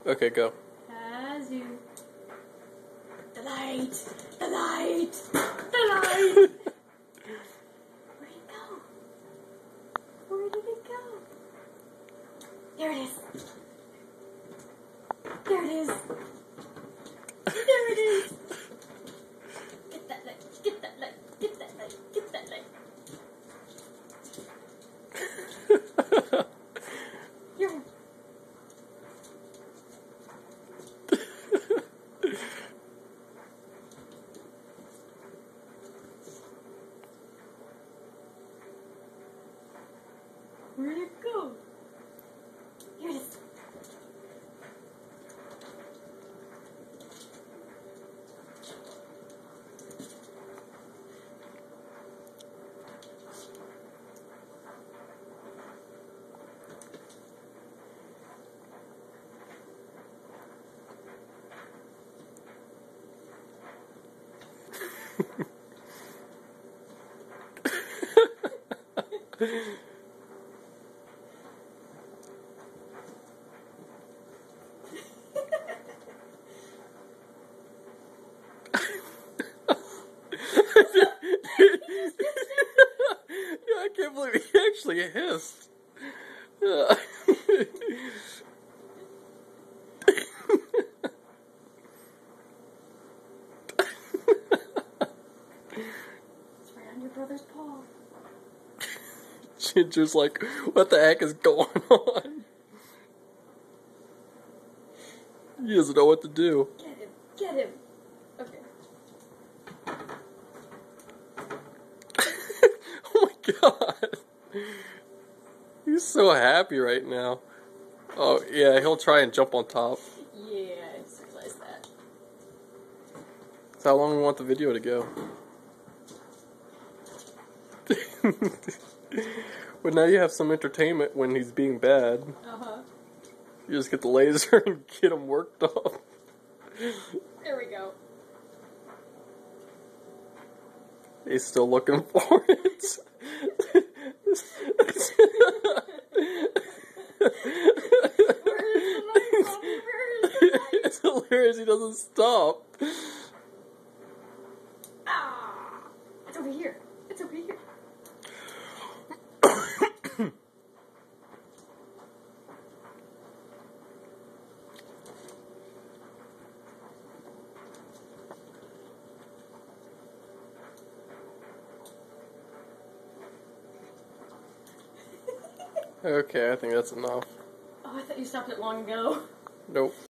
Okay, go. As you. The light! The light! The light! Where'd it go? Where did it go? There it is. There it is. There it is. Get that light. Get that light. Get that light. Get that light. Here. Where'd it go? Here it is. I can't believe he actually hissed. It's right on your brother's paw. Ginger's like, what the heck is going on? He doesn't know what to do. Get him. Get him. Okay. Oh my god. He's so happy right now. Oh, yeah, he'll try and jump on top. Yeah, I just realized that. So how long do we want the video to go? But now you have some entertainment when he's being bad. Uh-huh. You just get the laser and get him worked up. There we go. He's still looking for it. Where's the light, Mommy? Where's the light? It's hilarious, he doesn't stop. Ah! It's over here. It's over here. Okay, I think that's enough. Oh, I thought you stopped it long ago. Nope.